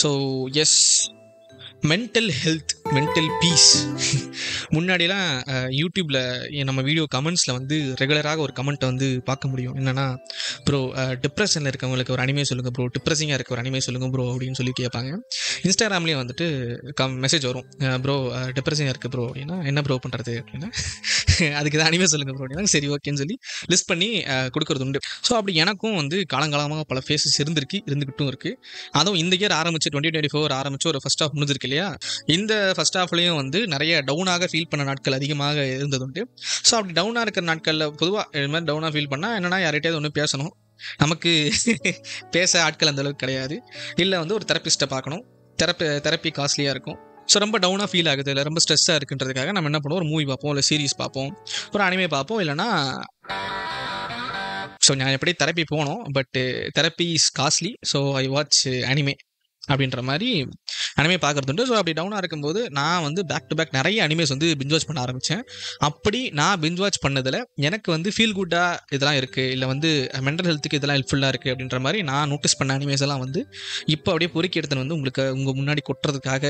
So yes, mental health, mental peace. முன்னாடிலாம் யூடியூப்பில் நம்ம வீடியோ கமெண்ட்ஸில் வந்து ரெகுலராக ஒரு கமெண்ட்டை வந்து பார்க்க முடியும். என்னென்னா, ப்ரோ டிப்ரெஷனில் இருக்கவங்களுக்கு ஒரு அனிமே சொல்லுங்கள் ப்ரோ, டிப்ரெஸிங்காக இருக்க ஒரு அனிமே சொல்லுங்கள் ப்ரோ அப்படின்னு சொல்லி கேட்பாங்க. இன்ஸ்டாகிராம்லேயும் வந்துட்டு மெசேஜ் வரும், ப்ரோ டிப்ரெஸிங்காக இருக்குது ப்ரோ அப்படின்னா, என்ன ப்ரோ பண்ணுறது அப்படின்னா, அதுக்கு தான் அனிமே சொல்லுங்கள் ப்ரோ அப்படின்னா, சரி ஓகேன்னு சொல்லி லிஸ்ட் பண்ணி கொடுக்குறது உண்டு. ஸோ அப்படி எனக்கும் வந்து காலங்காலமாக பல ஃபேஸஸ் இருந்துக்கிட்டும் இருக்குது. அதுவும் இந்த இயர் ஆரம்பிச்சு 2024 ஆரம்பிச்சு ஒரு ஃபர்ஸ்ட் ஹாஃப் முடிஞ்சிருக்கு இல்லையா, இந்த ஃபர்ஸ்ட் ஹாஃப்லையும் வந்து நிறைய டவுனாக ஃபீல் பண்ண நாட்கள் அதிகமாக இருந்ததுண்டு. ஸோ அப்படி டவுனாக இருக்கிற நாட்களில் பொதுவாக இது மாதிரி டவுனாக ஃபீல் பண்ணால் என்னென்னா, யார்கிட்டயாவது ஒன்று பேசணும். நமக்கு பேச ஆட்கள் அந்தளவுக்கு கிடையாது. இல்லை வந்து ஒரு தெரப்பிஸ்ட்டை பார்க்கணும். தெரப்பி காஸ்ட்லியாக இருக்கும். ஸோ ரொம்ப டவுனாக ஃபீல் ஆகுது, இல்லை ரொம்ப ஸ்ட்ரெஸ்ஸாக இருக்குன்றதுக்காக நம்ம என்ன பண்ணுவோம், ஒரு மூவி பார்ப்போம், இல்லை சீரீஸ் பார்ப்போம், ஒரு அனிமே பார்ப்போம். இல்லைனா ஸோ நான் எப்படி தெரப்பி போனோம், but therapy is costly, so I watch anime அப்படின்ற மாதிரி அனிமே பார்க்குறதுண்டு. ஸோ அப்படி டவுனாக இருக்கும்போது நான் வந்து பேக் டு பேக் நிறைய அனிமேஸ் வந்து பிஞ்ச் வாட்ச் பண்ண ஆரம்பித்தேன். அப்படி நான் பிஞ்ச் வாட்ச் பண்ணதில் எனக்கு வந்து ஃபீல் குட்டாக இதெல்லாம் இருக்குது, இல்லை வந்து மென்டல் ஹெல்த்துக்கு இதெல்லாம் ஹெல்ப்ஃபுல்லாக இருக்குது அப்படின்ற மாதிரி நான் நோட்டீஸ் பண்ண அனிமேஸ் எல்லாம் வந்து இப்போ அப்படியே பொறுக்கி எடுத்துன்னு வந்து உங்களுக்கு உங்கள் முன்னாடி கொட்டுறதுக்காக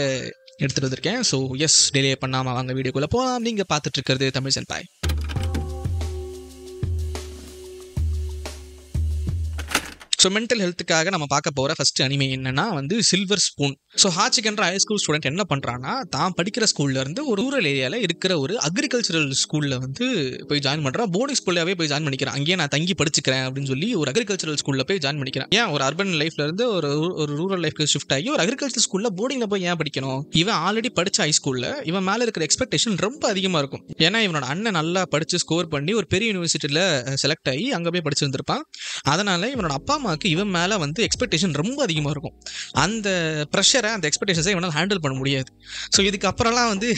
எடுத்துகிட்டு வந்திருக்கேன். ஸோ எஸ், டிலே பண்ணாமல் வாங்க வீடியோக்குள்ளே போகலாம். நீங்கள் பார்த்துட்டு இருக்கிறது தமிழ் சென்பாய். ஸோ மென்டல் ஹெல்த்துக்காக நம்ம பார்க்க போகிற ஃபஸ்ட்டு அனிமே என்னன்னா வந்து சில்வர் ஸ்பூன். ஸோ ஹாச்சிகன்ற ஹைஸ்கூல் ஸ்டூடெண்ட் என்ன பண்ணுறான்னா, தான் படிக்கிற ஸ்கூல்லேருந்து ஒரு ரூரல் ஏரியாவில் இருக்கிற ஒரு அக்ரிகல்ச்சரல் ஸ்கூலில் வந்து போய் ஜாயின் பண்ணுறான். போர்டிங் ஸ்கூல்லாகவே போய் ஜாயின் பண்ணிக்கிறான். அங்கேயே நான் தங்கி படிச்சுக்கிறேன் அப்படின்னு சொல்லி ஒரு அக்ரிகல்ச்சரல் ஸ்கூலில் போய் ஜாயின் பண்ணிக்கிறேன். ஏன் ஒரு அர்பன் லைஃப்லேருந்து ஒரு ரூரல் லைஃப்க்கு ஷிஃப்ட் ஆகி ஒரு அக்ரிகல்ச்சர் ஸ்கூலில் போர்டிங்கில் போய் ஏன் படிக்கணும்? இவன் ஆல்ரெடி படித்த ஹைஸ்கூலில் இவன் மேலே இருக்கிற எக்ஸ்பெக்டேஷன் ரொம்ப அதிகமாக இருக்கும். ஏன்னா இவனோட அண்ணன் நல்லா படித்து ஸ்கோர் பண்ணி ஒரு பெரிய யூனிவர்சிட்டியில் செலக்ட் ஆகி அங்கே போய் படிச்சிருந்திருப்பான். அதனால் இவனோட அப்பா அம்மாவுக்கு இவன் மேலே வந்து எக்ஸ்பெக்டேஷன் ரொம்ப அதிகமாக இருக்கும். அந்த ப்ரெஷரை, அந்த எக்ஸ்பெக்டேஷன்ஸை இவனால் ஹேண்டில் பண்ண முடியாது. ஸோ இதுக்கப்புறம்லாம் வந்து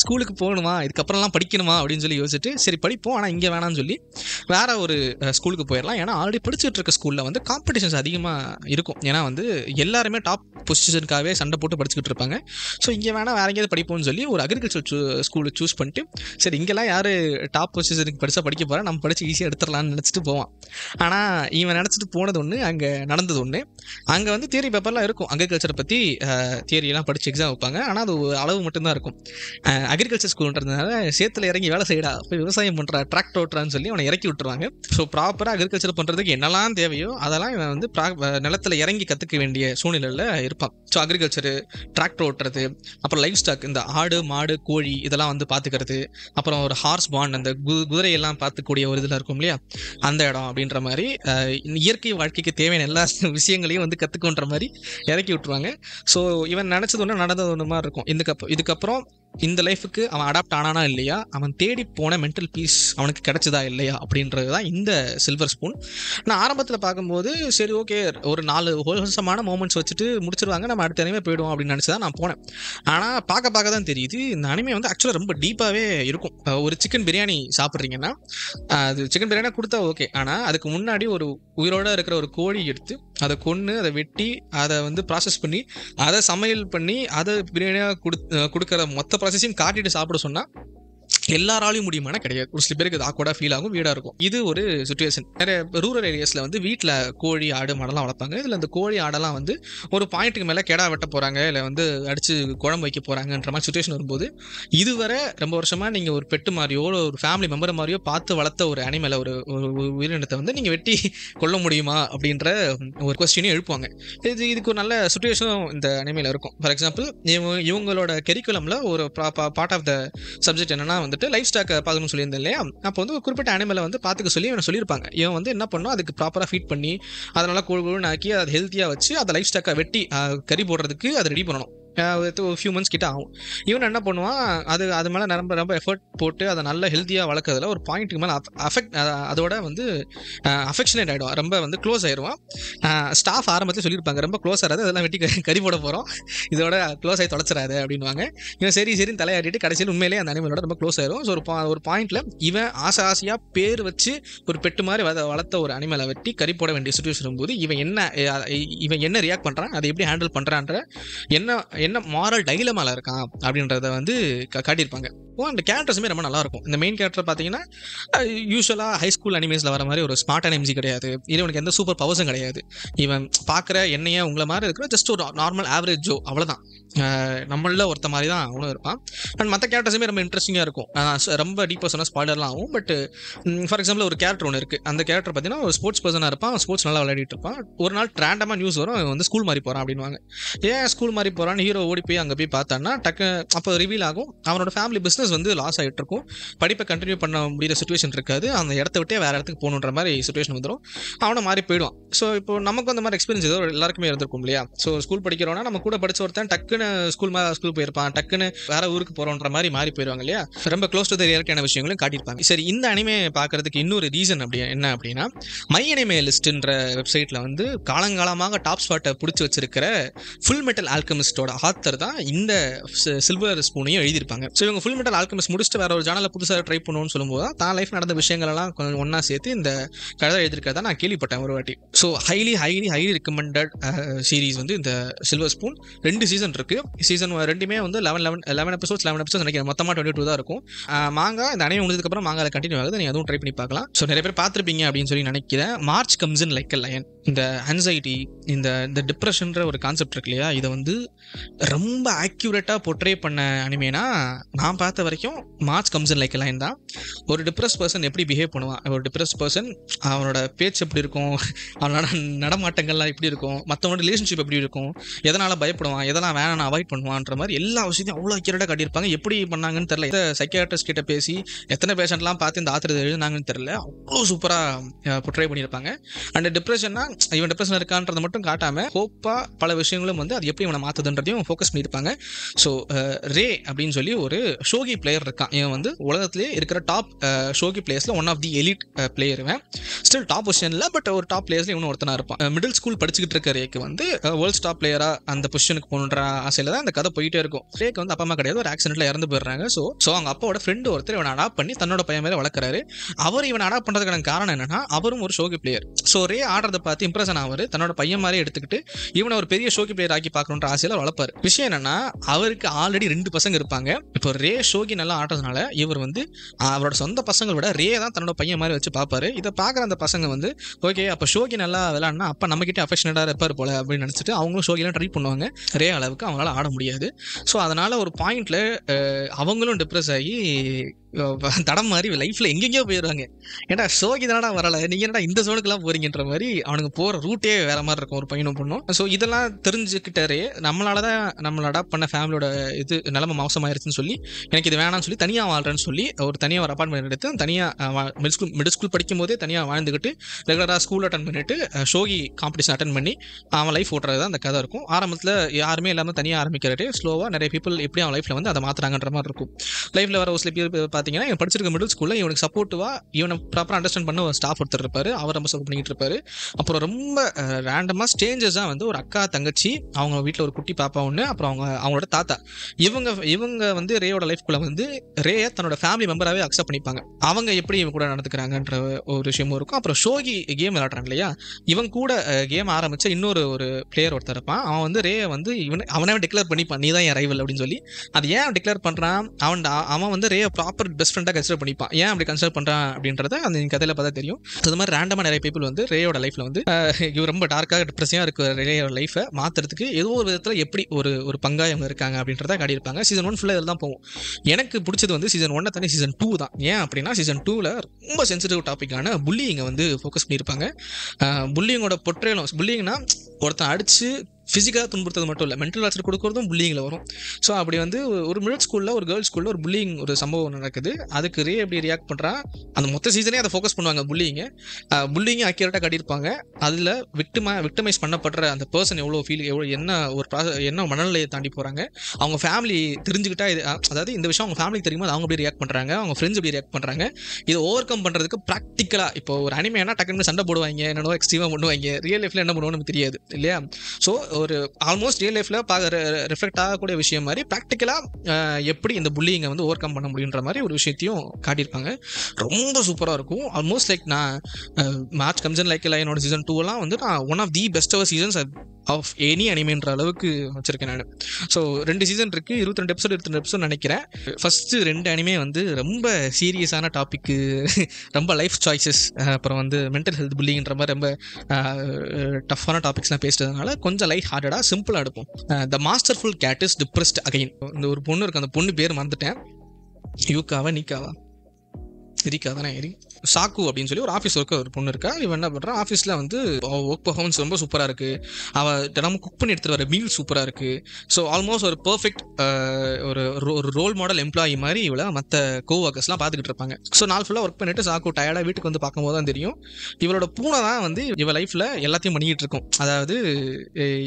ஸ்கூலுக்கு போகணுமா, இதுக்கப்புறம்லாம் படிக்கணுமா அப்படின்னு சொல்லி யோசிச்சுட்டு, சரி படிப்போம் ஆனால் இங்கே வேணாம்னு சொல்லி வேற ஒரு ஸ்கூலுக்கு போயிடலாம். ஏன்னா ஆல்ரெடி படிச்சுட்டு இருக்க ஸ்கூலில் வந்து காம்படிஷன்ஸ் அதிகமாக இருக்கும். ஏன்னா வந்து எல்லாருமே டாப் பொசிஷனுக்காகவே சண்டை போட்டு படிச்சுக்கிட்டு இருப்பாங்க. ஸோ இங்கே வேணால் வேற எங்கேயாவது படிப்போம்னு சொல்லி ஒரு அக்ரிகல்ச்சர் ஸ்கூலை சூஸ் பண்ணிட்டு, சரி இங்கெல்லாம் யார் டாப் பொசிஷனுக்கு படித்தா படிக்க போகிறா, நம்ம படித்து ஈஸியாக எடுத்துடலாம்னு நினச்சிட்டு போவான். ஆனால் இவன் நினச்சிட்டு போனது ஒன்று, அங்கே நடந்தது ஒன்று. அங்கே வந்து தியரி பேப்பர்லாம் இருக்கும், அக்ரிகல்ச்சரை பற்றி தியரியெல்லாம் படித்து எக்ஸாம் வைப்பாங்க. ஆனால் அது அளவு மட்டும்தான் இருக்கும். அக்ரிகல்ச்சர் ஸ்கூல்ன்றதுனால சேத்துல இறங்கி வேலை செய்யடா, போய் விவசாயம் பண்ணுறா, டிராக்டர் ஓட்டுறான்னு சொல்லி அவனை இறக்கி விட்டுருவாங்க. ஸோ ப்ராப்பராக அக்ரிகல்ச்சர் பண்ணுறதுக்கு என்னெல்லாம் தேவையோ அதெல்லாம் இவன் வந்து நிலத்தில் இறங்கி கற்றுக்க வேண்டிய சூழ்நிலையில் இருப்பான். ஸோ அக்ரிகல்ச்சரு, டிராக்டர் ஓட்டுறது, அப்புறம் லைஃப் ஸ்டாக், இந்த ஆடு மாடு கோழி இதெல்லாம் வந்து பார்த்துக்கிறது, அப்புறம் ஒரு ஹார்ஸ் பாண்ட், அந்த குதிரையெல்லாம் பார்த்துக்கூடிய ஒரு இதில் இருக்கும் இல்லையா, அந்த இடம் அப்படின்ற மாதிரி இயற்கை வாழ்க்கைக்கு தேவையான எல்லா விஷயங்களையும் வந்து கற்றுக்கொன்ற மாதிரி இறக்கி விட்டுருவாங்க. ஸோ இவன் நினச்சது ஒன்று நடந்தது ஒன்று மாதிரி இருக்கும். இதுக்கப்புறம் இந்த லைஃபுக்கு அவன் அடாப்ட் ஆனானா இல்லையா, அவன் தேடி போன மென்டல் பீஸ் அவனுக்கு கிடைச்சதா இல்லையா அப்படின்றது தான் இந்த சில்வர் ஸ்பூன். நான் ஆரம்பத்தில் பார்க்கும்போது சரி ஓகே, ஒரு 4 ஹோல்சமான மோமெண்ட்ஸ் வச்சுட்டு முடிச்சிருவாங்க, நம்ம அடுத்த அனிமே போயிடுவோம் அப்படின்னு நினச்சி தான் நான் போனேன். ஆனால் பார்க்க தான் தெரியுது இந்த அனிமே வந்து ஆக்சுவலாக ரொம்ப டீப்பாகவே இருக்கும். ஒரு சிக்கன் பிரியாணி சாப்பிட்றீங்கன்னா, அது சிக்கன் பிரியாணி கொடுத்தா ஓகே, ஆனால் அதுக்கு முன்னாடி ஒரு உயிரோடு இருக்கிற ஒரு கோழி எடுத்து அதை கொன்று அதை வெட்டி அதை வந்து ப்ராசஸ் பண்ணி அதை சமையல் பண்ணி அதை பிரியாணியாக கொடுக்குற மொத்த ப்ராசஸையும் காட்டிட்டு சாப்பிட சொன்னால் எல்லாராலையும் முடியுமானா கிடையாது. ஒரு சில பேருக்கு அது ஆக்வர்டாக ஃபீல் ஆகும், வீடாக இருக்கும். இது ஒரு சுச்சுவேஷன். நிறைய ரூரல் ஏரியாஸில் வந்து வீட்டில் கோழி ஆடு மாடெல்லாம் வளர்ப்பாங்க. இதில் இந்த கோழி ஆடெல்லாம் வந்து ஒரு பாயிண்ட்டுக்கு மேலே கெடா வெட்ட போகிறாங்க, இல்லை வந்து அடித்து குழம்பு வைக்க போகிறாங்கன்ற மாதிரி சுச்சுவேஷன் வரும்போது, இதுவரை ரொம்ப வருஷமாக நீங்கள் ஒரு பெட்டு மாதிரியோ ஒரு ஃபேமிலி மெம்பர் மாதிரியோ பார்த்து வளர்த்த ஒரு அனிமலை, ஒரு உயிரினத்தை வந்து நீங்கள் வெட்டி கொள்ள முடியுமா அப்படின்ற ஒரு கொஸ்டினையும் எழுப்புவாங்க. இதுக்கு ஒரு நல்ல சுச்சுவேஷனும் இந்த அனிமையில் இருக்கும். ஃபார் எக்ஸாம்பிள், இவங்களோட கரிக்குலமில் ஒரு பார்ட் ஆஃப் த சப்ஜெக்ட் என்னன்னா வந்துட்டு லைஃப் ஸ்டாக்கை பார்க்கணும்னு சொல்லியிருந்தேன் இல்லையா, அப்போ வந்து ஒரு குறிப்பிட்ட அனிமலை வந்து பார்த்துக்க சொல்லி இவனை சொல்லியிருப்பாங்க. இவன் வந்து என்ன பண்ணணும், அதுக்கு ப்ராப்பராக ஃபீட் பண்ணி அதனால கொழுன்னு ஆக்கி அதை ஹெல்த்தியாக வச்சு அதை லைஃப் ஸ்டாக்கை வெட்டி கறி போடுறதுக்கு அதை ரெடி பண்ணணும். ஒரு ஃபியூ மந்த்ஸ் கிட்ட ஆகும். இவன் என்ன பண்ணுவான், அது மேலே ரொம்ப எஃபர்ட் போட்டு அதை நல்ல ஹெல்த்தியாக வளர்க்கறதுல ஒரு பாயிண்ட்டுக்கு மேலே அதோட வந்து அஃபெக்ஷனேட் ஆகிடுவான், ரொம்ப வந்து க்ளோஸ் ஆயிடுவான். ஸ்டாஃப் ஆரம்பத்தில் சொல்லியிருப்பாங்க, ரொம்ப க்ளோஸ் ஆகாது, அதெல்லாம் வெட்டி கறி போட போகிறோம், இதோட க்ளோஸ் ஆகி தொலைச்சிடாது அப்படின்வாங்க. இவன் சரின்னு தலையாட்டிட்டு கடைசியில் உண்மையிலேயே அந்த அனிமலோட ரொம்ப க்ளோஸ் ஆயிடும். ஸோ ஒரு பாயிண்ட்டில் இவன் ஆசையாக பேர் வச்சு ஒரு பெட்டு மாதிரி வளர்த்த ஒரு அனிமலை வெட்டி கறி போட வேண்டிய சுச்சுவேஷன் போது இவன் என்ன ரியாக்ட் பண்ணுறான், அதை எப்படி ஹேண்டில் பண்ணுறான்ற என்ன மாரல் டைலமால இருக்கான் அப்படின்றத வந்து காட்டியிருப்பாங்க. அந்த கேரக்டர்ஸுமே ரொம்ப நல்லா இருக்கும். இந்த மெயின் கேரக்டர் பார்த்தீங்கன்னா யூஸ்வலாக ஹை ஸ்கூல் அனிமேஸில் வர மாதிரி ஒரு ஸ்மார்ட்டான எம்ஜி கிடையாது. இவனுக்கு எந்த சூப்பர் பவர்ஸும் கிடையாது. இவன் பார்க்குற என்னையே உங்களை மாதிரி இருக்கிற ஜஸ்ட் ஒரு நார்மல் ஆவரேஜ் ஜோ, அவ்வளோதான். நம்மள ஒருத்த மாதிரி தான் அவனும் இருப்பான். அண்ட் மற்ற கேரக்டர்ஸுமே ரொம்ப இன்ட்ரெஸ்டிங்காக இருக்கும். ரொம்ப டீப்பாக சொன்னால் ஸ்பாய்லர்லாம் ஆகும். பட் ஃபார் எக்ஸாம்பிள் ஒரு கேரக்டர் ஒன்று இருக்குது. அந்த கேரக்டர் பார்த்தீங்கன்னா ஒரு ஸ்போர்ட்ஸ் பர்சனாக இருப்பான். ஸ்போர்ட்ஸ் நல்லா விளையாடிட்டு இருப்பான். ஒரு நாள் ரேண்டமாக நியூஸ் வரும், அவன் வந்து ஸ்கூல் மாதிரி போகிறான் அப்படின்வாங்க. ஏன் ஸ்கூல் மாதிரி போகிறான்னு ஹீரோ ஓடி போய் அங்கே போய் பார்த்தான்னா அப்போ ரிவீல் ஆகும் அவனோட ஃபேமிலி பிஸ்னஸ் வந்து லாஸ் ஆகிட்டு இருக்கும். படிப்பை கண்டினியூ பண்ண முடியாத சுச்சுவேஷன் இருக்காது. அந்த இடத்த விட்டே வேற இடத்துக்கு போகணுன்ற மாதிரி சுச்சுவேஷன் வந்துடும். அவனை மாறி போயிடுவான். ஸோ இப்போ நமக்கு அந்த மாதிரி எக்ஸ்பீரியன்ஸ் ஏதோ எல்லாருக்குமே இருந்திருக்கும் இல்லையா? ஸோ ஸ்கூல் படிக்கிறோன்னா நம்ம கூட படிச்ச ஒருத்தன் டக்குன்னு ஸ்கூல் போயிருப்பான், டக்குன்னு வேற ஊருக்கு போறோன்ற மாதிரி மாறி போயிடுவாங்க இல்லையா? ரொம்ப க்ளோஸ் டு த ரியலிட்டியான விஷயங்களும் காட்டியிருப்பாங்க. சரி, இந்த அனிமே பார்க்கறதுக்கு இன்னொரு ரீசன் என்ன அப்படின்னா, மை அனிமே லிஸ்ட்ன்ற வெப்சைட்ல வந்து காலங்காலமாக டாப் ஸ்பாட்டை பிடிச்சி வச்சிருக்கிற ஃபுல் மெட்டல் ஆல்கெமிஸ்டோட ஆத்தர் தான் இந்த சில்வர் ஸ்பூனையும் எழுதியிருப்பாங்க. ஸோ இவங்க ஃபுல் மெட்டல் ஆல்கெமிஸ்ட் முடிச்சுட்டு வேற ஒரு ஜானலை புதுசாக ட்ரை பண்ணணும்னு சொல்லும்போது தான் லைஃப் நடந்த விஷயங்கள் எல்லாம் கொஞ்சம் ஒன்னா சேர்த்து இந்த கதை எழுதியிருக்கிறதா நான் கேள்விப்பட்டேன் ஒரு வாட்டி. ஸோ ஹைலி ரெக்கமெண்டட் சீரீஸ் வந்து இந்த சில்வர் ஸ்பூன். 2 சீசன் இருக்கு. சீசன் 2மே வந்து 11 எபிசோட்ஸ் நினைக்கிறேன். மொத்தமாக 22 தான் இருக்கும். மாங்கா இந்த அணையை முடிஞ்சதுக்கப்புறம் மாங்கால கண்டினியூ ஆகுது. நீங்கள் அதுவும் ட்ரை பண்ணி பார்க்கலாம். ஸோ நிறைய பேர் பார்த்துருப்பீங்க அப்படின்னு சொல்லி நினைக்கிறேன். March comes in like a lion. இந்த ஆன்சைட்டி, இந்த டிப்ரெஷன்ற ஒரு கான்செப்ட் இருக்கு இல்லையா, இதை வந்து ரொம்ப ஆக்யூரேட்டாக போர்ட்ரே பண்ண அனிமேனா நான் பார்த்த வரைக்கும் March comes in like a lion தான். ஒரு டிப்ரெஸ் பர்சன் எப்படி பிஹேவ் பண்ணுவான், ஒரு டிப்ரெஸ் பர்சன் அவனோட பேச்சு எப்படி இருக்கும், அவனோட நடமாட்டங்கள்லாம் எப்படி இருக்கும், மற்றவனோட ரிலேஷன்ஷிப் எப்படி இருக்கும், எதனால் பயப்படுவான், எதெல்லாம் வேணாம் அவாய்ட் பண்ணுவான்ற மாதிரி எல்லா விஷயத்தையும் அவ்வளோ அக்யூரேட்டாக காட்டியிருப்பாங்க. எப்படி பண்ணாங்கன்னு தெரியல. இந்த சைக்கியாட்ரிஸ்ட் கிட்ட பேசி எத்தனை பேஷண்ட்லாம் பார்த்து இந்த ஆத்திரத்தை எழுதுனாங்கன்னு தெரியல. அவ்வளோ சூப்பராக போர்ட்ரே பண்ணியிருப்பாங்க. அண்ட் டிப்ரெஷன்னா இவன் டிப்ரெஷன் இருக்கான்றதை மட்டும் காட்டாமல் ஹோப்பாக பல விஷயங்களும் வந்து அது எப்படி இவனை மாற்றுதுன்றதையும் ஃபோக்கஸ் பண்ணியிருப்பாங்க. ஸோ ரே அப்படின்னு சொல்லி ஒரு ஷோகி பிளேயர் இருக்கான். இவன் வந்து உலகத்திலே இருக்கிற டாப் ஷோகி பிளேயர்ஸில் one of the elite player. இவன் ஸ்டில் டாப் பொசிஷனில், பட் ஒரு டாப் பிளேயர்ஸில் இவனு ஒருத்தனா இருப்பான். மிடில் ஸ்கூல் படிச்சுக்கிட்டு இருக்க ரேக்கு வந்து வேர்ல்ட்ஸ் டாப் பிளேயராக அந்த பொசிஷனுக்கு போகணுன்ற ஆசையில் தான் அந்த கதை போயிட்டே இருக்கும். ரேக்கு வந்து அப்பா அம்மா கிடையாது, ஒரு ஆக்சிடென்ட்ல இறந்து போயிடுறாங்க. ஸோ அவங்க அப்பாவோட ஃப்ரெண்டு ஒருத்தர் இவனை அடாப்ட் பண்ணி தன்னோட பையன் மேலே வளர்க்குறாரு. அவர் இவனை அடாப்ட் பண்ணுறதுக்கான காரணம் என்னன்னா, அவரும் ஒரு ஷோகி பிளேயர். ஸோ ரே ஆடுறதை பார்த்து இம்ப்ரெஷன் ஆவார். தன்னோட பையன் மாதிரி எடுத்துக்கிட்டு இவனை ஒரு பெரிய ஷோகி பிளேயர் ஆக்கி பார்க்கணுன்ற ஆசையில் வளர்ப்பார். விஷயம் என்னன்னா, அவருக்கு ஆல்ரெடி 2 பசங்க இருப்பாங்க. இப்போ ரே ஷோகி நல்லா ஆடுறதுனால இவர் வந்து அவரோட சொந்த பசங்களை விட ரே தான் தன்னோட பையன் மாதிரி வச்சு பார்ப்பாரு. இதை பார்க்குற அந்த பசங்க வந்து ஓகே, அப்போ ஷோகி நல்லா விளையாடினா அப்போ நம்மகிட்ட அஃபெக்ஷனேட்டாக இருப்பார் போல அப்படின்னு நினச்சிட்டு அவங்களும் ஷோகிலாம் ட்ரை பண்ணுவாங்க. ரே அளவுக்கு அவங்களால ஆட முடியாது. ஸோ அதனால ஒரு பாயிண்ட்ல அவங்களும் டிப்ரெஸ் ஆகி தடம் மாதிரி லைஃப்ல எங்கெங்கயோ போயிடுவாங்க. ஏன்டா ஷோகி தானடா வரல, நீங்க என்னடா இந்த ஜோனுக்குலாம் போறீங்கன்ற மாதிரி அவனுக்கு போற ரூட்டே வேற மாதிரி இருக்கும் ஒரு பையனும் பொண்ணும். ஸோ இதெல்லாம் தெரிஞ்சுக்கிட்டாரே நம்மளாலதான் நம்மளை அடாப்ட் பண்ண ஃபேமிலியோட இது நிலைமை மோசமாயிருச்சுன்னு சொல்லி எனக்கு இது வேணாம்னு சொல்லி தனியாக வாழ்றேன்னு சொல்லி தனியாக ஒரு அப்பார்ட்மெண்ட் எடுத்து தனியாக மிடில் ஸ்கூல் படிக்கும் போதே தனியாக வாழ்ந்துக்கிட்டு ரெகுலராக ஸ்கூல் அட்டன் பண்ணிட்டு ஷோகி காம்படிஷன் அட்டன் பண்ணி அவன் லைஃப் ஓட்டுறது தான் அந்த கதை இருக்கும். ஆரம்பத்தில் யாருமே இல்லாமல் தனியாக ஆரம்பிக்கிறாரு. ஸ்லோவாக நிறைய பீப்புள் எப்படி அவன் லைஃப்ல வந்து அதை மாத்துறாங்கன்ற மாதிரி இருக்கும். லைஃப்ல வர ஒரு சில பேர் பார்த்தீங்கன்னா இவன் படிச்சிருக்க மிடில் ஸ்கூலில் இவனுக்கு சப்போர்ட்டிவாக இவனை ப்ராப்பராக அண்டர்ஸ்டாண்ட் பண்ண ஒரு ஸ்டாஃப் ஒருத்தர் இருப்பார். அவர் ரொம்ப சப்போர்ட் பண்ணிட்டு இருப்பாரு. அப்புறம் ரொம்ப ரேண்டமாக ஸ்டேஞ்சஸாக வந்து ஒரு அக்கா தங்கச்சி, அவங்க வீட்டில் ஒரு குட்டி பாப்பா ஒன்று, அப்புறம் அவங்களோட தாத்தா, இவங்க வந்து ரேயோட லைஃப்குள்ளே வந்து ரேயை தன்னோட ஃபேமிலி மெம்பராகவே அக்செப்ட் பண்ணிப்பாங்க. அவங்க எப்படி இவங்க கூட நடந்துக்கிறாங்கன்ற ஒரு விஷயமும் இருக்கும். அப்புறம் ஷோகி கேம் விளையாடுறாங்க இல்லையா, இவன் கூட கேம் ஆரம்பிச்ச இன்னொரு பிளேயர் ஒருத்தர் இருப்பான். அவன் வந்து ரே வந்து அவனே டிக்ளேர் பண்ணிப்பான், நீ தான் என் ரைவல் அப்படின்னு சொல்லி. அது ஏன் டிக்ளேர் பண்ணுறான், அவன் வந்து ரே ப்ராப்பர் பெஸ்ட் ஃப்ரெண்டாக கன்சிடர் பண்ணிப்பான். ஏன் அப்படி கன்சிடர் பண்ணுறான் அப்படின்றத அந்த கதையில் பார்த்தா தெரியும். அது மாதிரி ரேண்டமாக நிறைய பீப்புள் வந்து ரேயோட லைஃப்பில் வந்து இவர் ரொம்ப டார்க்காக டிப்ரெஸிங்காக இருக்கிற ரேயோட லைஃபை மாற்றுறதுக்கு ஏதோ ஒரு விதத்தில் எப்படி ஒரு பங்காக அவங்க இருக்காங்க அப்படின்றத காட்டியிருப்பாங்க. சீசன் 1 ஃபுல்லாக இதில் தான் போகும். எனக்கு பிடிச்சது வந்து சீசன் 1 தானே சீசன் 2 தான். ஏன் அப்படின்னா சீசன் 2ல் ரொம்ப சென்சிட்டிவ் டாப்பிக்கான புல்லிங்கை வந்து ஃபோக்கஸ் பண்ணியிருப்பாங்க. புல்லிங்கோட பொட்ரேலும், புல்லிங்னா ஒருத்தன் அடித்து ஃபிசிக்காக துன்புறுத்தது மட்டும் இல்லை, மென்டல் டார்ச்சர் கொடுக்குறதும் புல்லிங்கில் வரும். ஸோ அப்படி வந்து ஒரு மிடில் ஸ்கூலில் ஒரு கேர்ள்ஸ் ஸ்கூலில் ஒரு புல்லிங் ஒரு சம்பவம் நடக்குது. அதுக்கு ரே எப்படி ரியாக்ட் பண்ணுறா, அந்த மொத்த சீசனே அதை ஃபோக்கஸ் பண்ணுவாங்க. புல்லிங்கை அக்யூரேட்டாக காட்டியிருப்பாங்க. அதில் விக்டிமைஸ் பண்ணப்படுற அந்த பர்சன் எவ்வளோ என்ன மனநிலையை தாண்டி போகிறாங்க, அவங்க ஃபேமிலி தெரிஞ்சுக்கிட்டா இது, அதாவது இந்த விஷயம் அவங்க ஃபேமிலிக்கு தெரியுமா, அவங்க எப்படி ரியாக்ட் பண்ணுறாங்க, அவங்க ஃப்ரெண்ட்ஸ் எப்படி ரியாக்ட் பண்ணுறாங்க, இதை ஓவர் கம் பண்ணுறதுக்கு ப்ராக்டிக்கலாக. இப்போ ஒரு அனிமேனா டக்குன்னு சண்டை போடுவாங்க, என்னென்னோ எக்ஸ்ட்ரீமாக பண்ணுவாங்க, ரியல் லைஃப்பில் என்ன பண்ணுவோன்னு நமக்கு தெரியாது இல்லையா. ஸோ ஒரு ஆல்மோஸ்ட் ரியல் லைஃப்ல ரிஃப்ளெக்ட் ஆகக்கூடிய விஷயம் மாதிரி ப்ராக்டிக்கலா எப்படி இந்த புல்லிங்கை வந்து ஓவர் கம் பண்ண முடியுன்ற மாதிரி ஒரு விஷயத்தையும் காட்டியிருப்பாங்க. ரொம்ப சூப்பராக இருக்கும். ஆல்மோஸ்ட் லைக் நான் March comes in like a லயனோட சீசன் 2 எல்லாம் வந்து நான் ஒன் ஆஃப் தி பெஸ்ட் அவர் சீசன்ஸ் ஆஃப் எனி அனிமேன்ற அளவுக்கு வச்சிருக்கேன் நான். ஸோ 2 சீசன் இருக்குது, 22 எபிசோட் நினைக்கிறேன். ஃபஸ்ட்டு 2 அனிமே வந்து ரொம்ப சீரியஸான டாப்பிக்கு, ரொம்ப லைஃப் சாய்ஸஸ், அப்புறம் வந்து மென்டல் ஹெல்த் புல்லிங்கிற மாதிரி ரொம்ப டஃப்பான டாபிக்ஸ்லாம் பேசுறதுனால கொஞ்சம் லைட் ஹார்ட்டடாக சிம்பிளாக எடுப்போம். The masterful cat is depressed again. இந்த ஒரு பொண்ணு இருக்குது, அந்த பொண்ணு பேர் மறந்துட்டேன், யூகாவா நீக்காவா எரிக்கா தானே, சாக்கு அப்படின்னு சொல்லி ஒரு ஆஃபீஸ் ஒர்க்கு ஒரு பொண்ணு இருக்கா. இவன் என்ன பண்ணுறான், ஆஃபீஸில் வந்து ஒர்க் பர்ஃபார்மன்ஸ் ரொம்ப சூப்பராக இருக்குது, அவள் தினமும் குக் பண்ணி எடுத்துகிட்டு வர மீல் சூப்பராக இருக்குது. ஸோ ஆல்மோஸ்ட் ஒரு பர்ஃபெக்ட் ஒரு ரோல் மாடல் எம்ப்ளாயி மாதிரி இவளை மற்ற கோ ஒர்க்கர்ஸ்லாம் பார்த்துக்கிட்டு இருப்பாங்க. ஸோ நாள் ஃபுல்லாக ஒர்க் பண்ணிட்டு சாக்கு டயர்டாக வீட்டுக்கு வந்து பார்க்கும்போது தான் தெரியும் இவளோட பூனை தான் வந்து இவள் லைஃப்பில் எல்லாத்தையும் பண்ணிக்கிட்டு இருக்கும். அதாவது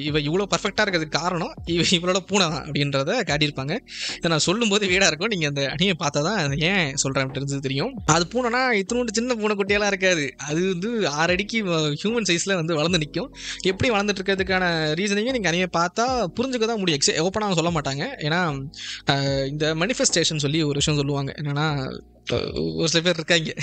இவ இவ்வளோ பர்ஃபெக்டாக இருக்கிறதுக்கு காரணம் இவளோட பூனை தான் அப்படின்றத காட்டியிருப்பாங்க. இதை நான் சொல்லும்போது வீடாக இருக்கும், நீங்கள் அந்த அணியை பார்த்தா தான் ஏன் சொல்கிறேன் தெரிஞ்சது தெரியும். அது பூனைனா இத்தனோண்டு சின்ன பூனை குட்டியெல்லாம் இருக்காது, அது வந்து 6 அடிக்கு ஹியூமன் சைஸில் வந்து வளர்ந்து நிற்கும். எப்படி வளர்ந்துட்டு இருக்கிறதுக்கான ரீசனையும் நீங்கள் அணியை பார்த்தா புரிஞ்சுக்க தான் முடியும். ஓப்பனாக சொல்ல மாட்டாங்க, ஏன்னா இந்த மனிஃபெஸ்டேஷன் சொல்லி ஒரு விஷயம் சொல்லுவாங்க. என்னென்னா ஒரு சில பேர் இருக்காங்க,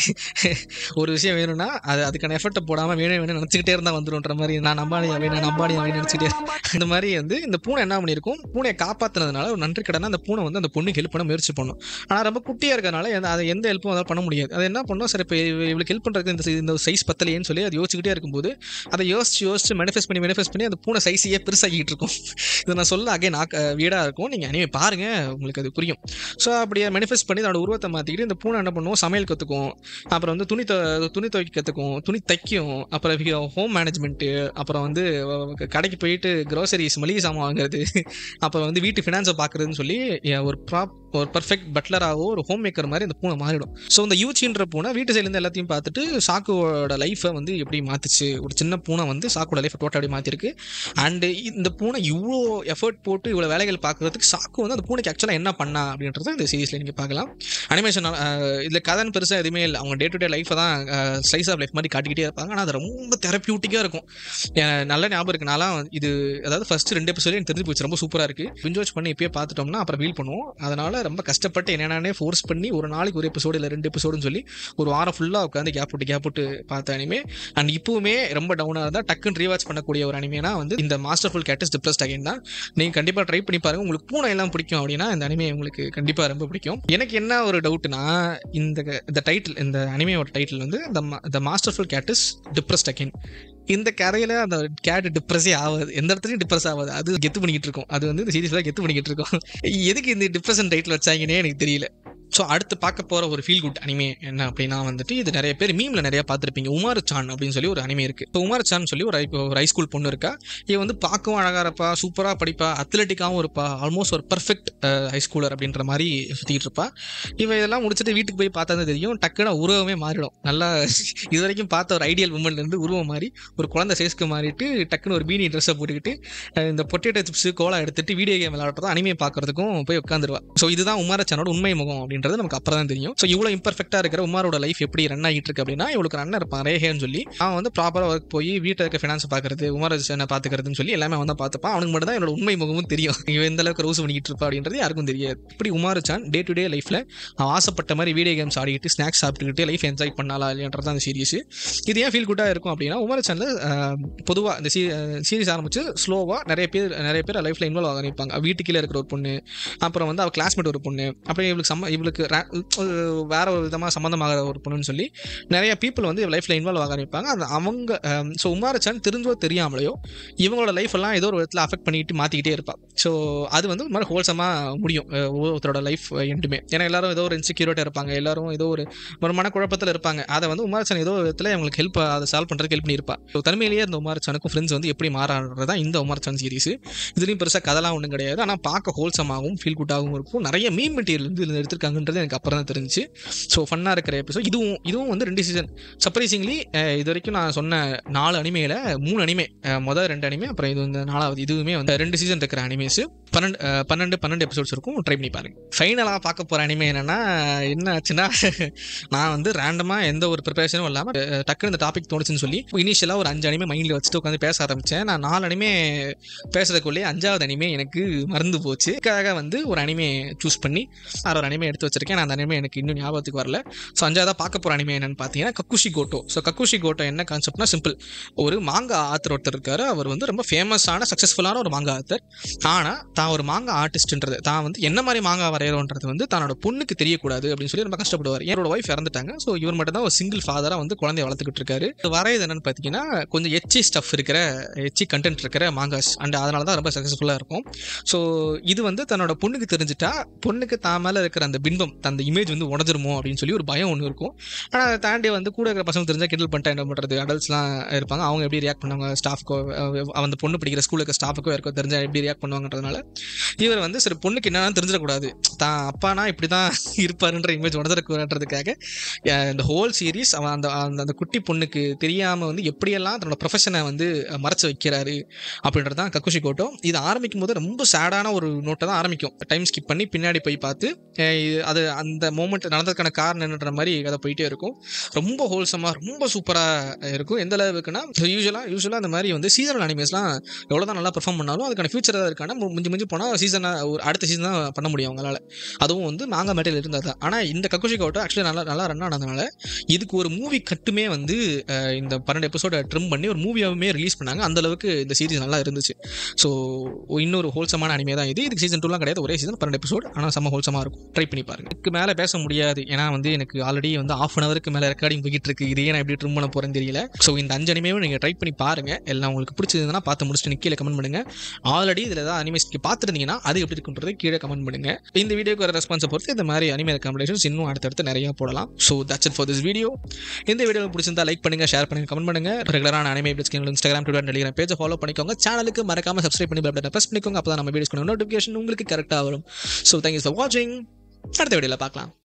ஒரு விஷயம் வேணும்னா அதுக்கான எஃபர்ட்டை போடாமல் வேணும் நினச்சிக்கிட்டே இருந்தால் வந்துடும்ன்ற மாதிரி, நான் நம்பானியா வேணும் நினச்சிக்கிட்டே. இந்த மாதிரி வந்து இந்த பூனை என்ன பண்ணியிருக்கும், பூனையை காப்பாற்றினதுனால ஒரு நன்றி கடனா அந்த பூனை வந்து அந்த பொண்ணுக்கு ஹெல்ப் பண்ண முயற்சி பண்ணும். ஆனால் ரொம்ப குட்டியாக இருக்கிறனால அதை எந்த ஹெல்ப்பும் அதால் பண்ண முடியாது. அது என்ன பண்ணோம், சரி இப்போ இவளுக்கு ஹெல்ப் பண்ணுறதுக்கு இந்த சைஸ் பத்தலையேன்னு சொல்லி அது யோசிச்சுக்கிட்டே இருக்கும்போது அதை யோசிச்சு மேனிஃபெஸ்ட் பண்ணி அந்த பூனை சைஸையே பெருசாகிட்டு இருக்கும். இதை நான் சொல்ல அகைன் வீடாக இருக்கும், நீங்கள் அனிமே பாருங்கள் உங்களுக்கு அது புரியும். ஸோ அப்படியே மேனிஃபெஸ்ட் பண்ணி அதோட உருவத்தை மாற்றிக்கிட்டு இந்த பூனை என்ன பண்ணுவோம், சமையல் கற்றுக்கும், அப்புறம் வந்து துணி துவைக்க கற்றுக்கும், துணி தைக்கும், அப்புறம் ஹோம் மேனேஜ்மெண்ட்டு, அப்புறம் வந்து கடைக்கு போயிட்டு க்ரோசரிஸ் மளிகை சாமான் வாங்குறது, அப்புறம் வந்து வீட்டு ஃபினான்ஸை பார்க்குறதுன்னு சொல்லி ஒரு பர்ஃபெக்ட் பட்லராகவோ ஒரு ஹோம் மேக்கர் மாதிரி அந்த பூனை மாறிடும். ஸோ இந்த யூச்சின்ற பூனை வீட்டு சைட்லேருந்து எல்லாத்தையும் பார்த்துட்டு சாக்குவோட லைஃப்பை வந்து எப்படி மாற்றுச்சு. ஒரு சின்ன பூனை வந்து சாக்கோட லைஃப்பை டோட்டல் எப்படி மாற்றிருக்கு. அண்டு இந்த பூனை இவ்வளோ எஃபர்ட் போட்டு இவ்வளோ வேலைகள் பார்க்குறதுக்கு சாக்கு வந்து அந்த பூனைக்கு ஆக்சுவலாக என்ன பண்ணா அப்படின்றத இந்த சீரீஸில் நீங்கள் பார்க்கலாம். அனிமேஷன் இதில் கதைன்னு பெருசாக எதுவுமே இல்லை, அவங்க டே டு டே லைஃப்பை தான் ஸ்லைஸ் ஆஃப் லைஃப் மாதிரி காட்டிக்கிட்டே இருப்பாங்க. ஆனால் அது ரொம்ப தெரப்பியூட்டிக்காக இருக்கும். நல்ல ஞாபகம் இருக்குது, நான்லாம் இது அதாவது ஃபஸ்ட்டு 2 எபிசோடு எனக்கு தெரிஞ்சு போச்சு, ரொம்ப சூப்பராக இருக்குது. பிஞ்ச் வாட்ச் பண்ணி இப்போயே பார்த்துட்டோம்னா அப்புறம் ஃபீல் பண்ணுவோம். அதனால் ரொம்ப கஷ்டப்பட்டு என்னென்னே ஃபோர்ஸ் பண்ணி ஒரு நாளைக்கு ஒரு எபிசோடு இல்லை 2 எபிசோடுன்னு சொல்லி ஒரு வாரம் ஃபுல்லாக உட்காந்து கேப் விட்டு பார்த்த அனிமே. அண்ட் இப்போவுமே ரொம்ப டவுனாக இருந்தால் டக்குன்னு ரீவாச் பண்ணக்கூடிய ஒரு அனிமேனா வந்து இந்த masterful cat is depressed again தான். நீங்கள் கண்டிப்பாக ட்ரை பண்ணி பாருங்கள். உங்களுக்கு பூனை எல்லாம் பிடிக்கும் அப்படின்னா இந்த அனிமே உங்களுக்கு கண்டிப்பாக ரொம்ப பிடிக்கும். எனக்கு என்ன ஒரு டவுட்னா, இந்த டைட்டில், இந்த அனிமேயோட டைட்டில் வந்து the masterful cat is depressed again. இந்த கரையில் அந்த கேட் டிப்ரெஸே ஆகாது, எந்த இடத்துலையும் டிப்ரெஸ் ஆகாது, அது கெத்து பண்ணிக்கிட்டு இருக்கும். அது வந்து இந்த சீரீஸில் கெத்து பண்ணிக்கிட்டு இருக்கும். எதுக்கு இந்த டிப்ரெஷன் டைட்டில் வச்சாங்கன்னே எனக்கு தெரியல. ஸோ அடுத்து பார்க்க போகிற ஒரு ஃபீல் குட் அனிமே என்ன அப்படின்னா வந்துட்டு, இது நிறைய பேர் மீமில் நிறையா பார்த்துருப்பீங்க, உமாரு சான் அப்படின்னு சொல்லி ஒரு அனிமே இருக்குது. இப்போ உமாரு சான் சொல்லி ஒரு ஹைஸ்கூல் பொண்ணு இருக்கா. இவன் வந்து பார்க்கவும் அழகாக இருப்பா, சூப்பராக படிப்பா, அத்லெட்டிக்காகவும் இருப்பா, ஆல்மோஸ்ட் ஒரு பர்ஃபெக்ட் ஹைஸ்கூலர் அப்படின்ற மாதிரி சுற்றிக்கிட்டு இருப்பா. இவன் இதெல்லாம் முடிச்சுட்டு வீட்டுக்கு போய் பார்த்தா தான் தெரியும், டக்குன்னு உருவமே மாறிடும். நல்லா இது வரைக்கும் பார்த்த ஒரு ஐடியல் உமன்லேருந்து உருவம் மாறி ஒரு குழந்தை சைஸ்க்கு மாறிட்டு டக்குன்னு ஒரு பீனி ட்ரெஸ்ஸை போட்டுக்கிட்டு இந்த பொட்டேட்டோ சிப்ஸு கோலா எடுத்துகிட்டு வீடியோ கேம் விளையாடுறதும் அனிமே பார்க்குறதுக்கும் போய் உட்காந்துருவா. ஸோ இதுதான் உமாரு சானோட உண்மை முகம் அப்படின்றது நமக்கு அப்புறம் தான் தெரியும். ஸோ இவ்வளோ இம்பர்ஃபெக்டாக இருக்கிற உமாரோட லைஃப் எப்படி ரன் ஆகிட்டு இருக்கு அப்படின்னா, இவளுக்கு ரன் இருப்பான் ரேஹேன்னு சொல்லி, அவன் வந்து ப்ராப்பராக ஒர்க் போய் வீட்டில் இருக்க ஃபினான்ஸ் பார்க்குறது, உமார் என்ன பார்த்துக்கிறதுன்னு சொல்லி எல்லாமே அவன் தான் பார்த்துப்பான். அவனுக்கு மட்டும் தான் என்னோட உண்மை முகமும் தெரியும், இவன் எந்த அளவுக்கு ரோஸ் பண்ணிக்கிட்டு இருப்பா அப்படின்றது யாருக்கும் தெரியாது. இப்படி Umaru chan day to day லைஃப்பில் அவன் ஆசைப்பட்ட மாதிரி வீடியோ கேம்ஸ் ஆடிக்கிட்டு ஸ்நாக்ஸ் சாப்பிட்டுக்கிட்டு லைஃப் என்ஜாய் பண்ணலாம் இல்லைன்றது அந்த சீரிஸ். இது ஏன் ஃபீல் குட்டாக இருக்கும் அப்படின்னா, உமார் சானில் பொதுவாக இந்த சீரிஸ் ஆரம்பிச்சு ஸ்லோவாக நிறைய பேர் லைஃப்பில் இன்வால்வ் ஆகிருப்பாங்க. வீட்டுக்கீழே இருக்கிற ஒரு பொண்ணு, அப்புறம் வந்து அவள் கிளாஸ்மேட் ஒரு பொண்ணு, அப்புறம் இவளுக்கு வேற ஒரு விதமாக சம்மந்தமாகிற ஒரு பொண்ணுன்னு சொல்லி நிறைய பீப்புள் வந்து லைஃப்பில் இன்வால்வ் ஆக ஆரம்பிப்பாங்க. அது அவங்க ஸோ உமார் சான் தெரிஞ்சோ தெரியாமலையோ இவங்களோட லைஃப் எல்லாம் ஏதோ ஒரு விதத்தில் அஃபெக்ட் பண்ணிக்கிட்டு மாற்றிக்கிட்டே இருப்பாள். ஸோ அது வந்து ஒரு மாதிரி ஹோல்சமாக முடியும் ஒருத்தரோட லைஃப் எண்டுமே. ஏன்னா எல்லாரும் ஏதோ ஒரு இன்செக்யூரிட்டியாக இருப்பாங்க, எல்லாரும் ஏதோ ஒரு மனக்குழப்பத்தில் இருப்பாங்க. அதை வந்து உமார் சான் ஏதோ ஒரு விதத்தில் அவங்களுக்கு அதை சால்வ் பண்ணுறதுக்கு ஹெல்ப் பண்ணியிருப்பாள். ஸோ தனிமையிலேயே இந்த உமார் சானுக்கும் ஃப்ரெண்ட்ஸ் வந்து எப்படி மாறாடுறதா இந்த உமார் சான் சீரிஸ். இதுலேயும் பெருசாக கதெல்லாம் ஒன்றும் கிடையாது, ஆனால் பார்க்க ஹோல்சமாகவும் ஃபீல் குட்டாகவும் இருக்கும். நிறைய மீம் மெட்டீரியல் வந்து இதில் எடுத்திருக்காங்கன்றது எனக்கு அப்புறம் தான் தெரிஞ்சு. ஸோ ஃபன்னாக இருக்கிற எபிசோட் இதுவும் வந்து 2 சீசன். சர்ப்ரைசிங்லி இது வரைக்கும் நான் சொன்ன 4 அனிமையில் 3 அனிமே, மொதல் 2 அனிமே, அப்புறம் இது வந்து 4வது, இதுவுமே வந்து 2 சீசன் இருக்கிற அனிமேஸ். 12 எபிசோட்ஸ் இருக்கும். ட்ரை பண்ணி பாருங்க. ஃபைனலாக பார்க்க போகிற அனிமே என்னன்னா, என்ன ஆச்சுன்னா, நான் வந்து ரேண்டமாக எந்த ஒரு ப்ரிப்பரேஷனும் இல்லாமல் டக்குன்னு இந்த டாபிக் தோணுச்சுன்னு சொல்லி இனிஷியலாக ஒரு 5 அனிமே மைண்டில் வச்சுட்டு உட்காந்து பேச ஆரம்பித்தேன். நான் 4 அனிமே பேசுறதுக்குள்ளேயே 5வது அனிமே எனக்கு மறந்து போச்சு. இதுக்காக வந்து ஒரு அனிமே சூஸ் பண்ணி ஒரு அனிமே எடுத்து வச்சிருக்கேன். நான் அந்த அனிமே எனக்கு இன்னும் ஞாபகத்துக்கு வரல. ஸோ 5ஆவதாக பார்க்க போகிற அனிமே என்னன்னு பார்த்தீங்கன்னா கக்குஷி கோட்டோ. ஸோ கக்குஷி கோட்டோ என்ன கான்செப்ட்னா சிம்பிள். ஒரு மாங்கா ஆத்தர் ஒருத்தர் இருக்காரு. அவர் வந்து ரொம்ப ஃபேமஸான சக்ஸஸ்ஃபுல்லான ஒரு மாங்கா ஆத்தர். ஆனால் தான் ஒரு மாங்கா ஆர்டிஸ்ட்ன்றது, தான் வந்து என்ன மாதிரி மாங்கா வரைகிறோன்றது வந்து தன்னோட பொண்ணுக்கு தெரியக்கூடாது அப்படின்னு சொல்லி ரொம்ப கஷ்டப்படுவார். என்னோட ஒய்ஃப் இறந்துட்டாங்க. ஸோ இவர் மட்டும் தான் ஒரு சிங்கிள் ஃபாதராக வந்து குழந்தைய வளர்த்துக்கிட்டு இருக்காரு. வரையது என்னன்னு பார்த்தீங்கன்னா கொஞ்சம் எச்சி ஸ்டஃப் இருக்கிற, எச்சி கண்டென்ட் இருக்கிற மாங்காஸ். அண்ட் அதனால தான் ரொம்ப சக்ஸஸ்ஃபுல்லாக இருக்கும். ஸோ இது வந்து தன்னோட பொண்ணுக்கு தெரிஞ்சுட்டா பொண்ணுக்கு தான் மேலே இருக்கிற அந்த பின்பம், அந்த இமேஜ் வந்து உடஞ்சிருமோ அப்படின்னு சொல்லி ஒரு பயம் ஒன்று இருக்கும். ஆனால் அதை தாண்டி வந்து கூட இருக்கிற பசங்க தெரிஞ்சால் கிண்டல் பண்ணிட்டா என்ன பண்ணுறது, அடல்ட்ஸ்லாம் இருப்பாங்க, அவங்க எப்படி ரியாக்ட் பண்ணுவாங்க, ஸ்டாஃப்க்கோ அந்த பொண்ணு படிக்கிற ஸ்கூலுக்கு ஸ்டாஃபுக்கோ இருக்கோ தெரிஞ்சால் எப்படி ரியாக்ட் பண்ணுவாங்கன்றதுனால இவர் வந்து சரி பொண்ணுக்கு என்னன்னு தெரிஞ்சிடக்கூடாது, தான் அப்பானா இப்படி தான் இருப்பாருன்ற இமேஜ் உடஞ்சிடக்கூடாதுன்றதுக்காக இந்த ஹோல் சீரீஸ் அவன் அந்த அந்த குட்டி பொண்ணுக்கு தெரியாமல் வந்து எப்படியெல்லாம் தன்னோட ப்ரொஃபஷனை வந்து மறைச்சு வைக்கிறாரு அப்படின்றது தான் கக்குஷி கோட்டோ. இது ஆரம்பிக்கும் போது ரொம்ப சேடான ஒரு நோட்டை தான் ஆரம்பிக்கும். டைம் ஸ்கிப் பண்ணி பின்னாடி போய் பார்த்து அது அந்த மூமெண்ட் நடந்ததுக்கான காரணம் என்னன்ற மாதிரி அதை போயிட்டே இருக்கும். ரொம்ப ஹோல்சமாக ரொம்ப சூப்பராக இருக்கும். எந்த அளவுக்குன்னா யூஸ்வலாக அந்த மாதிரி வந்து சீசனல் அனிமேஸ்லாம் எவ்வளோ தான் நல்லா பெர்ஃபார்ம் பண்ணாலும் அதுக்கான ஃபியூச்சர் தான் இருக்கான மிஞ்சி போனால் ஒரு அடுத்த சீசன் தான் பண்ண முடியும் அவங்களால. அதுவும் வந்து மாங்கா மெட்டீரியல் இருந்தால் தான். ஆனால் இந்த கக்குஷி கோட்டோ ஆக்சுவலி நல்லா ரன் ஆனதுனால இதுக்கு ஒரு மூவி கட்டுமே வந்து இந்த 12 எபிசோட ட்ரிம் பண்ணி ஒரு மூவியாகவுமே ரிலீஸ் பண்ணாங்க. அந்தளவுக்கு இந்த சீரிஸ் நல்லா இருந்துச்சு. ஸோ இன்னொரு ஹோல்சமான அனிமே தான் இது. இதுக்கு சீசன் 2லாம் கிடையாது, ஒரே சீசன் 12 எபிசோட். ஆனால் செம்ம ஹோல்சமாக இருக்கும். ட்ரை பண்ணி பாருங்க. இதுக்கு மேலே பேச முடியாது, ஏன்னா வந்து எனக்கு ஆல்ரெடி வந்து ½ அன் ஹவருக்கு மேலே ரெக்கார்டிங் போய்கிட்டு இருக்கு. இதையே நான் எப்படி ட்ரிம் பண்ண போகிறேன்னு தெரியல. ஸோ இந்த 5 அனிமேவும் நீங்கள் ட்ரை பண்ணி பாருங்க. எல்லாம் உங்களுக்கு பிடிச்சதுன்னா பார்த்து முடிச்சுட்டு கீழே கமெண்ட் பண்ணுங்க. ஆல்ரெடி இதில் ஏதாவது அனிமேஸ்க்கு பார்த்துருந்தீங்கன்னா அது எப்படி இருக்குன்றது கீழே கமெண்ட் பண்ணுங்க. இந்த வீடியோக்கு வர ரெஸ்பான்ஸை பொறுத்து இந்த மாதிரி அனிமே ரெக்கமெண்டேஷன்ஸ் இன்னும் அடுத்தடுத்து நிறைய போடலாம். So that's it for this video. இந்த வீடியோ பிடிச்சிருந்தா லைக் பண்ணுங்க, ஷேர் பண்ணுங்க, கமெண்ட் பண்ணுங்க. ரெகுலரான அனிமே அப்டேட்ஸ்க்கு இன்ஸ்டாகிராம், ட்விட்டர், டெலிகிராம் பேஜை ஃபாலோ பண்ணிக்கோங்க. சேனலுக்கு மறக்காம சப்ஸ்கிரைப் பண்ணி பெல் பட்டனை பிரஸ் பண்ணிக்கோங்க. அப்போ தான் நம்ம வீடியோஸ்க்கு நோட்டிஃபிகேஷன் உங்களுக்கு கரெக்டாக வரும். ஸோ தேங்க்யூ ஃபார் வாட்சிங். அடுத்த வீடியோவில் பார்க்கலாம்.